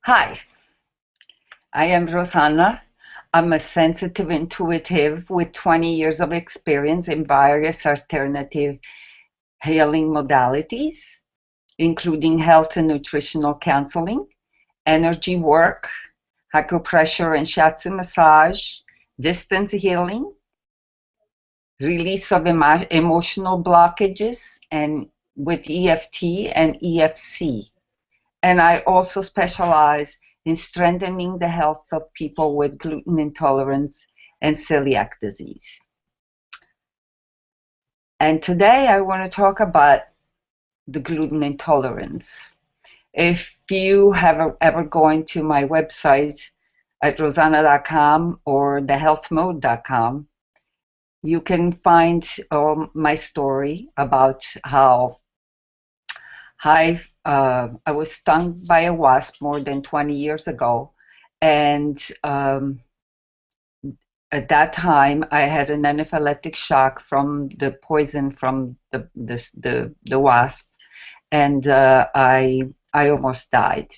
Hi, I am Rosanna. I'm a sensitive intuitive with 20 years of experience in various alternative healing modalities, including health and nutritional counseling, energy work, acupressure and shiatsu massage, distance healing, release of emotional blockages, and with EFT and EFC. And I also specialize in strengthening the health of people with gluten intolerance and celiac disease. And today I want to talk about the gluten intolerance. If you have ever gone to my website at rosanna.com or thehealthmode.com, you can find my story about how I was stung by a wasp more than 20 years ago, and at that time I had an anaphylactic shock from the poison from the wasp, and I almost died.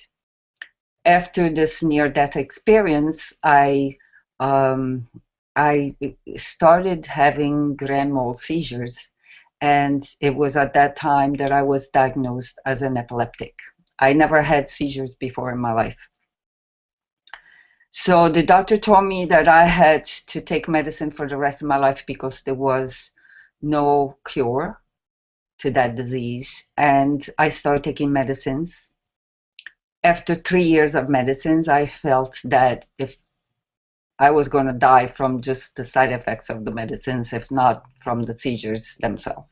After this near-death experience, um, I started having grand mal seizures, and it was at that time that I was diagnosed as an epileptic. I never had seizures before in my life. So the doctor told me that I had to take medicine for the rest of my life because there was no cure to that disease. And I started taking medicines. After 3 years of medicines, I felt that if I was going to die from just the side effects of the medicines, if not from the seizures themselves.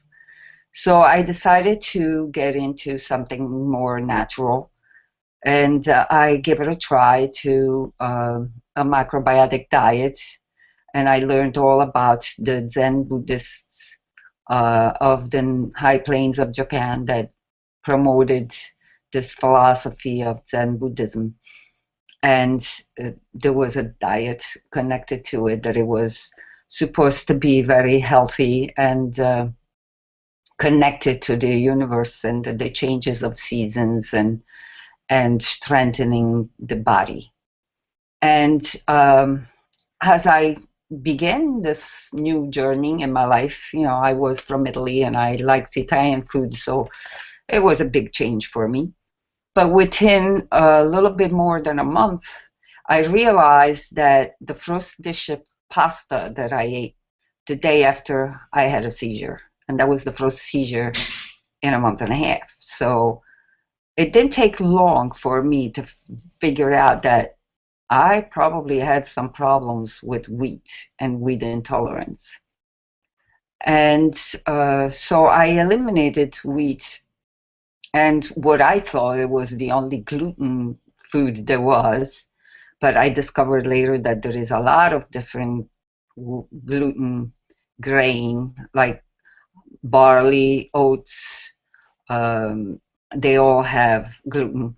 So I decided to get into something more natural, and I gave it a try to a macrobiotic diet, and I learned all about the Zen Buddhists of the high plains of Japan that promoted this philosophy of Zen Buddhism. And there was a diet connected to it that it was supposed to be very healthy and connected to the universe and the changes of seasons and strengthening the body. And as I began this new journey in my life, I was from Italy and I liked Italian food, so it was a big change for me. But within a little bit more than a month, I realized that the first dish of pasta that I ate the day after I had a seizure, and that was the first seizure in a month and a half. So it didn't take long for me to figure out that I probably had some problems with wheat and wheat intolerance. And so I eliminated wheat and what I thought it was the only gluten food there was. But I discovered later that there is a lot of different gluten grain, like barley, oats. They all have gluten.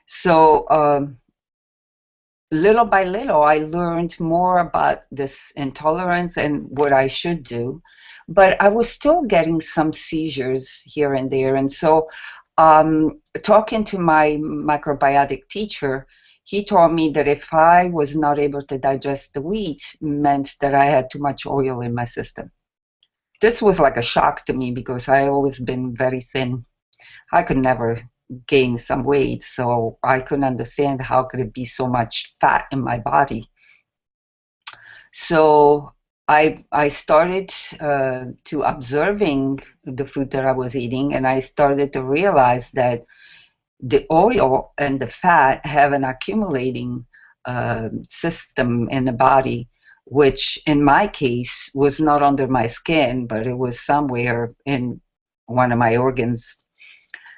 So little by little, I learned more about this intolerance and what I should do. But I was still getting some seizures here and there. And so, talking to my microbiotic teacher, he told me that if I was not able to digest the wheat, meant that I had too much oil in my system. This was like a shock to me because I always been very thin. I could never gain some weight, so I couldn't understand how could it be so much fat in my body. So I started to observing the food that I was eating, and I started to realize that the oil and the fat have an accumulating system in the body, which in my case was not under my skin, but it was somewhere in one of my organs.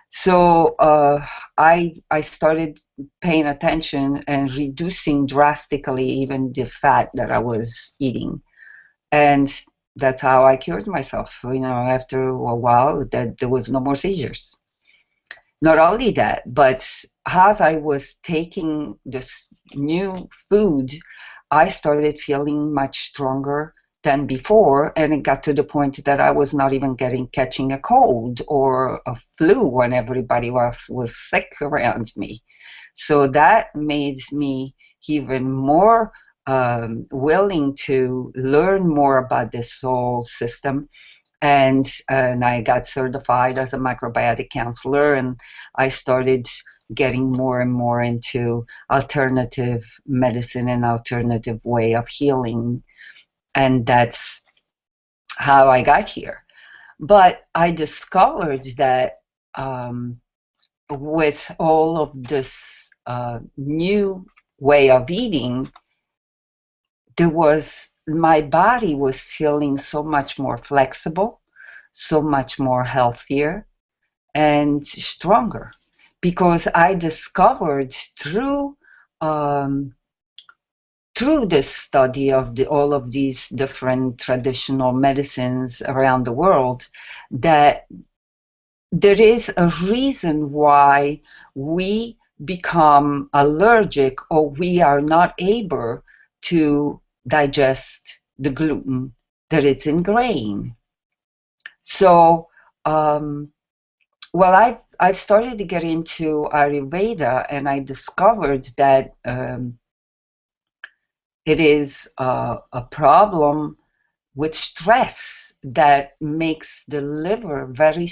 So I started paying attention and reducing drastically even the fat that I was eating, and that's how I cured myself. After a while, that there was no more seizures. Not only that, but as I was taking this new food, I started feeling much stronger than before, and it got to the point that I was not even catching a cold or a flu when everybody was sick around me. So that made me even more willing to learn more about this whole system. And I got certified as a microbiotic counselor, and I started getting more and more into alternative medicine and alternative way of healing. And that's how I got here. But I discovered that with all of this new way of eating, my body was feeling so much more flexible, so much more healthier and stronger, because I discovered um, through this study of all of these different traditional medicines around the world that there is a reason why we become allergic or we are not able to digest the gluten that is in grain. So, well, I've started to get into Ayurveda, and I discovered that it is a problem with stress that makes the liver very,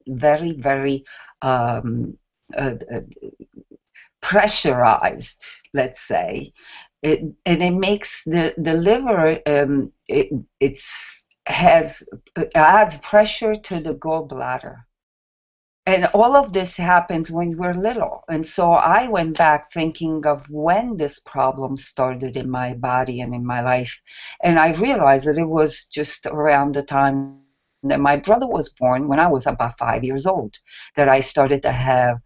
very, very um, uh, uh, pressurized, let's say. And it makes the liver, it adds pressure to the gallbladder. And all of this happens when we're little. And so I went back thinking of when this problem started in my body and in my life. And I realized that it was just around the time that my brother was born, when I was about 5 years old, that I started to have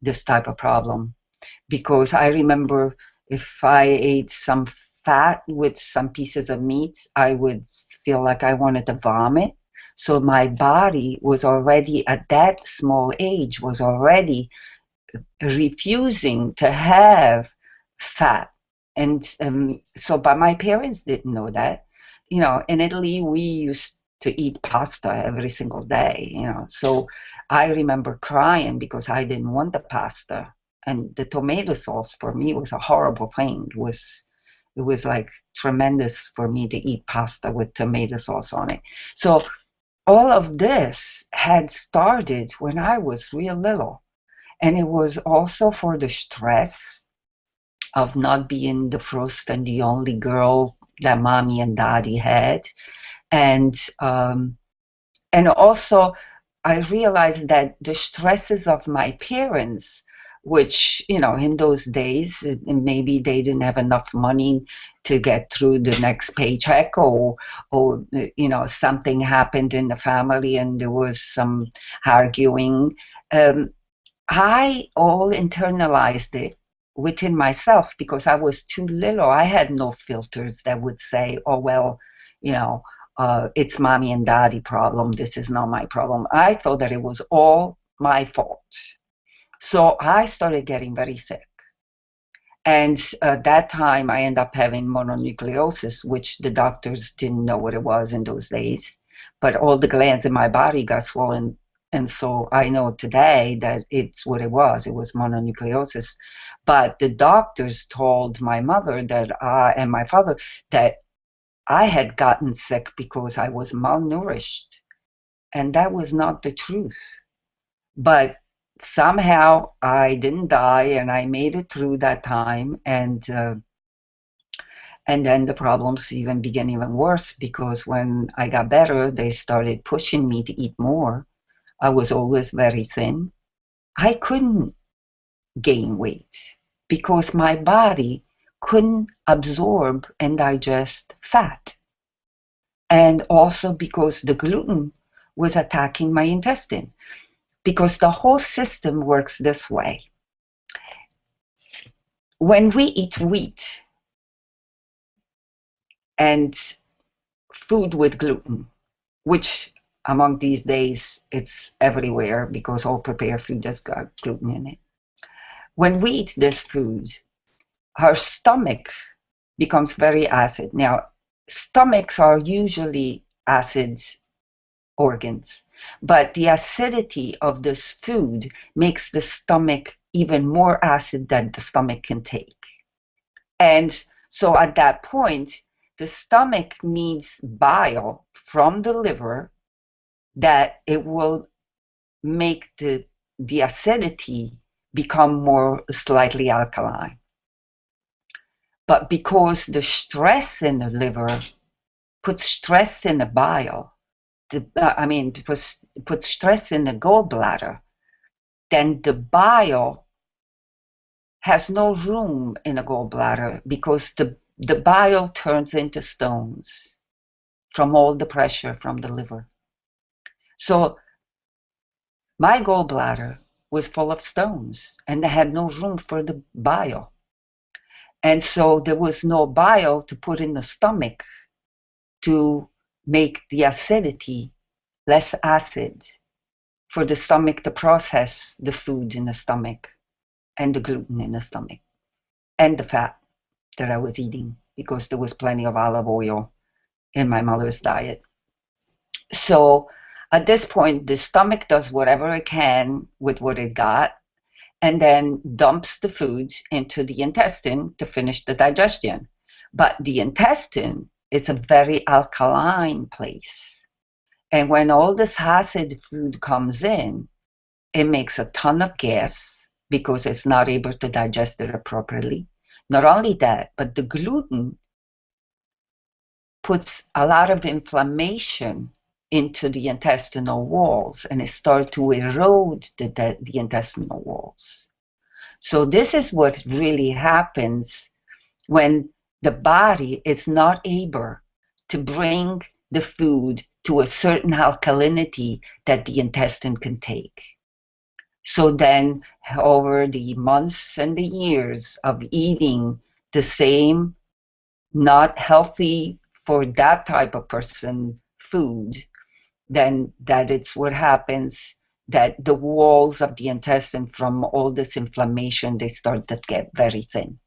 this type of problem. Because I remember if I ate some fat with some pieces of meat, I would feel like I wanted to vomit. So my body was already, at that small age, was already refusing to have fat. And but my parents didn't know that. In Italy, we used to eat pasta every single day, So I remember crying because I didn't want the pasta. And the tomato sauce for me was a horrible thing. It was like tremendous for me to eat pasta with tomato sauce on it. So all of this had started when I was real little. And it was also for the stress of not being the first and the only girl that mommy and daddy had. And also I realized that the stresses of my parents, which, in those days, maybe they didn't have enough money to get through the next paycheck, or something happened in the family and there was some arguing. I all internalized it within myself because I was too little. I had no filters that would say, oh, well, you know, it's mommy and daddy problem. This is not my problem. I thought that it was all my fault. So I started getting very sick. And at that time, I ended up having mononucleosis, which the doctors didn't know what it was in those days. But all the glands in my body got swollen. And so I know today that it's what it was. It was mononucleosis. But the doctors told my mother and my father that I had gotten sick because I was malnourished. And that was not the truth. But somehow I didn't die and I made it through that time. And then the problems even began even worse because when I got better, they started pushing me to eat more. I was always very thin. I couldn't gain weight because my body couldn't absorb and digest fat. And also because the gluten was attacking my intestine. Because the whole system works this way. When we eat wheat and food with gluten, which among these days it's everywhere because all prepared food has got gluten in it. When we eat this food, our stomach becomes very acid. Now, stomachs are usually acid organs, but the acidity of this food makes the stomach even more acid than the stomach can take. And so at that point, the stomach needs bile from the liver that it will make the acidity become more slightly alkaline. But because the stress in the liver puts stress in the bile, puts stress in the gallbladder, then the bile has no room in the gallbladder because the bile turns into stones from all the pressure from the liver. So my gallbladder was full of stones and they had no room for the bile. And so there was no bile to put in the stomach to make the acidity less acid for the stomach to process the food in the stomach and the gluten in the stomach and the fat that I was eating because there was plenty of olive oil in my mother's diet. So at this point, the stomach does whatever it can with what it got and then dumps the food into the intestine to finish the digestion. But the intestine is a very alkaline place. And when all this acid food comes in, it makes a ton of gas because it's not able to digest it appropriately. Not only that, but the gluten puts a lot of inflammation into the intestinal walls and it starts to erode the intestinal walls. So this is what really happens when the body is not able to bring the food to a certain alkalinity that the intestine can take. So then over the months and the years of eating the same not healthy for that type of person food, then that it's what happens, that the walls of the intestine from all this inflammation, they start to get very thin.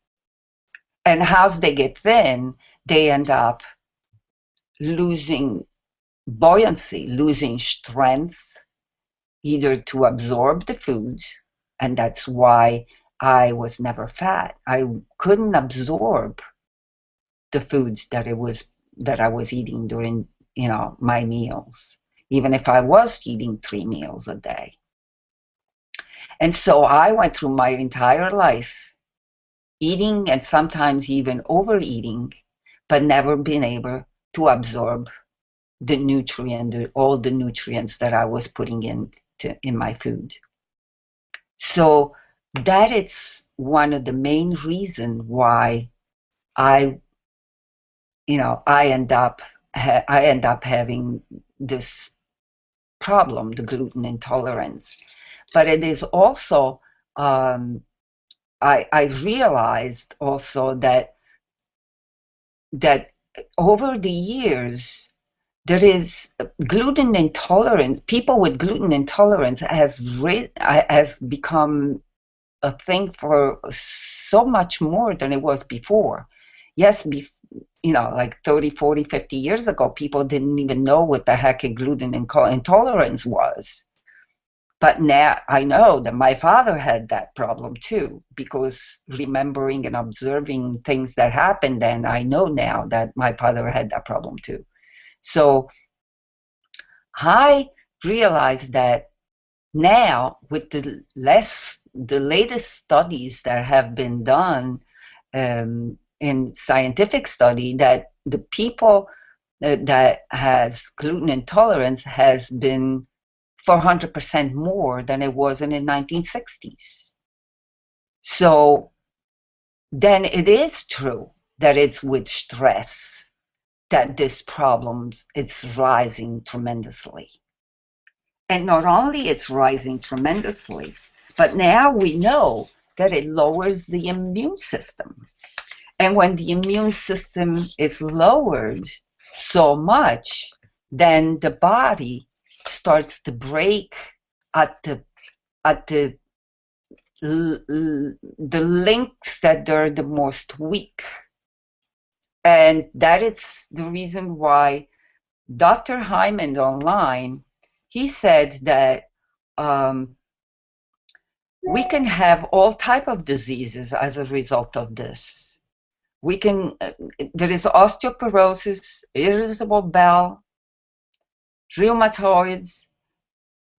And as they get thin, they end up losing buoyancy, losing strength, either to absorb the food, and that's why I was never fat. I couldn't absorb the foods that I was eating during, my meals, even if I was eating 3 meals a day. And so I went through my entire life eating and sometimes even overeating, but never been able to absorb all the nutrients that I was putting in my food. So that is one of the main reasons why I end up having this problem, the gluten intolerance. But it is also, I realized also that over the years, there is gluten intolerance. People with gluten intolerance has become a thing for so much more than it was before. Yes, like 30, 40, 50 years ago, people didn't even know what the heck a gluten intolerance was. But now I know that my father had that problem too, because remembering and observing things that happened then, I know now that my father had that problem too. So I realized that now with the latest studies that have been done in scientific study, that the people that has gluten intolerance has been 400% more than it was in the 1960s. So then it is true that it's with stress that this problem is rising tremendously. And not only it's rising tremendously, but now we know that it lowers the immune system. And when the immune system is lowered so much, then the body starts to break at the links that are the most weak. And that is the reason why Dr. Hyman online, he said that we can have all type of diseases as a result of this. We can, there is osteoporosis, irritable bowel, rheumatoids,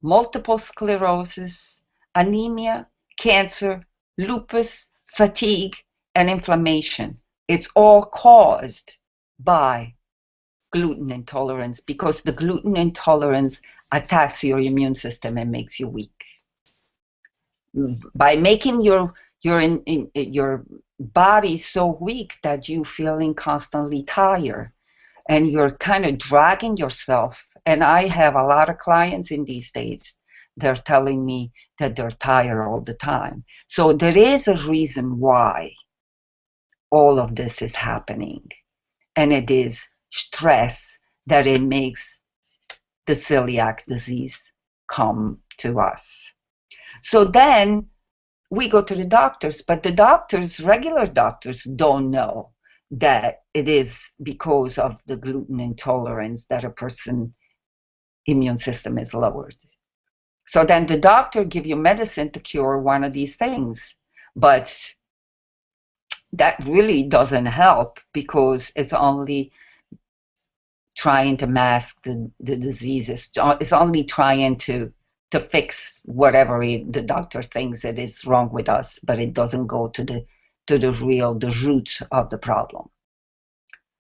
multiple sclerosis, anemia, cancer, lupus, fatigue, and inflammation. It's all caused by gluten intolerance because the gluten intolerance attacks your immune system and makes you weak. By making your body so weak that you feeling constantly tired and you're kind of dragging yourself. And I have a lot of clients in these days. They're telling me that they're tired all the time. So there is a reason why all of this is happening. And it is stress that it makes the celiac disease come to us. So then we go to the doctors, but the doctors, regular doctors, don't know that it is because of the gluten intolerance that a person's immune system is lowered. So then the doctor give you medicine to cure one of these things, but that really doesn't help because it's only trying to mask the diseases. It's only trying to fix whatever the doctor thinks it is wrong with us, but it doesn't go to the root of the problem.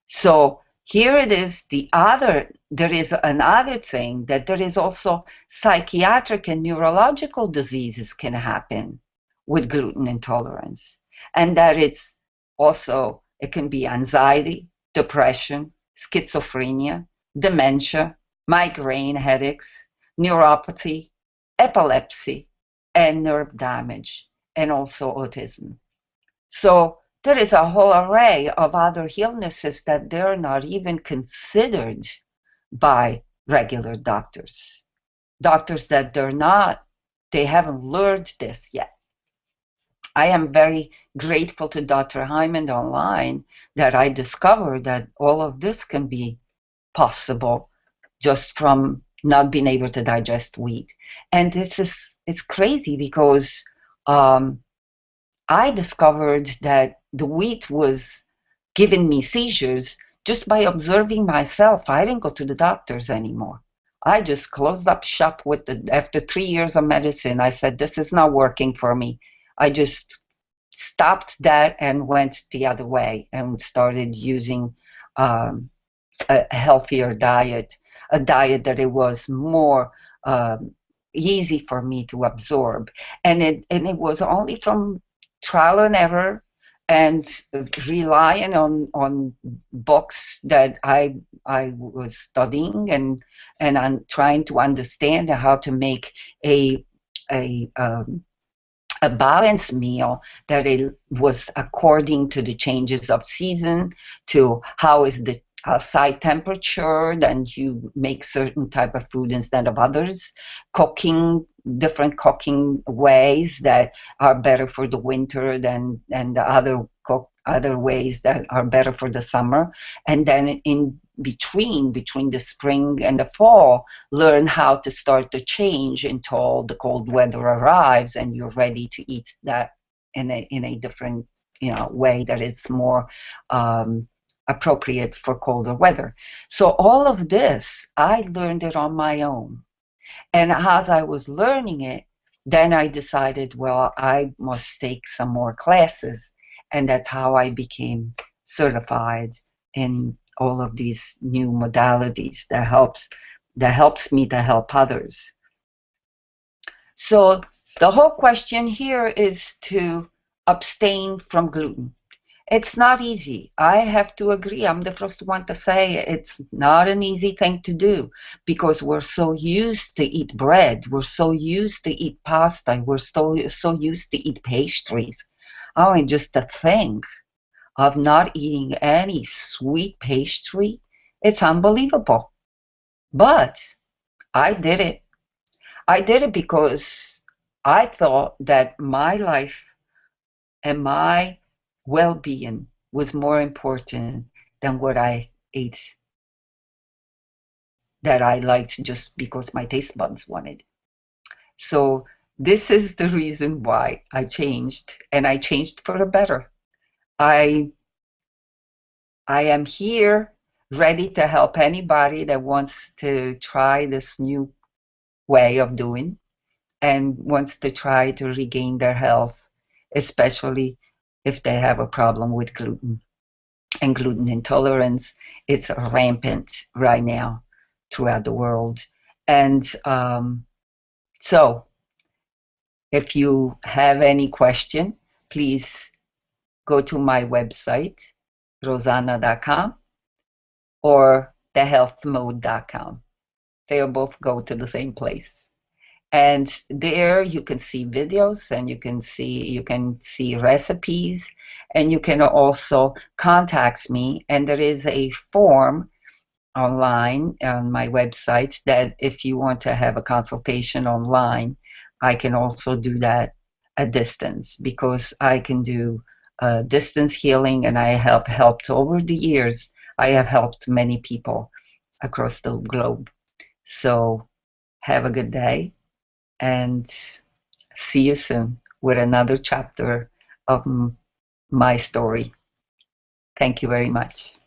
So here it is, there is another thing, that there is also psychiatric and neurological diseases can happen with gluten intolerance. And that it's also, it can be anxiety, depression, schizophrenia, dementia, migraine headaches, neuropathy, epilepsy, and nerve damage, and also autism. So there is a whole array of other illnesses that they're not even considered by regular doctors. Doctors that they haven't learned this yet. I am very grateful to Dr. Hyman online that I discovered that all of this can be possible just from not being able to digest wheat. And it's crazy because I discovered that the wheat was giving me seizures just by observing myself. I didn't go to the doctors anymore. I just closed up shop after 3 years of medicine. I said, this is not working for me. I just stopped that and went the other way and started using a healthier diet, a diet that it was more easy for me to absorb. And it was only from trial and error and relying on books that I was studying and I'm trying to understand how to make a balanced meal that it was according to the changes of season, to how is the outside temperature, then you make certain type of food instead of others, different cooking ways that are better for the winter and the other ways that are better for the summer, and then in between the spring and the fall, learn how to start to change until the cold weather arrives and you're ready to eat that in a different way that is more appropriate for colder weather. So all of this, I learned it on my own. And as I was learning it, then I decided, well, I must take some more classes. And that's how I became certified in all of these new modalities that helps me to help others. So the whole question here is to abstain from gluten. It's not easy. I have to agree. I'm the first one to say it's not an easy thing to do because we're so used to eat bread. We're so used to eat pasta. We're so used to eat pastries. I mean, just to think of not eating any sweet pastry, it's unbelievable. But I did it. I did it because I thought that my life and my well-being was more important than what I ate that I liked just because my taste buds wanted. So this is the reason why I changed, and I changed for the better. I I am here ready to help anybody that wants to try this new way of doing and wants to try to regain their health, especially if they have a problem with gluten and gluten intolerance. It's rampant right now throughout the world. And so, if you have any question, please go to my website, rosanna.com or thehealthmode.com. They both go to the same place. And there you can see videos and you can see recipes, and you can also contact me, and there is a form online on my website that if you want to have a consultation online, I can also do that at distance, because I can do distance healing, and I have helped over the years. I have helped many people across the globe. So have a good day, and see you soon with another chapter of my story. Thank you very much.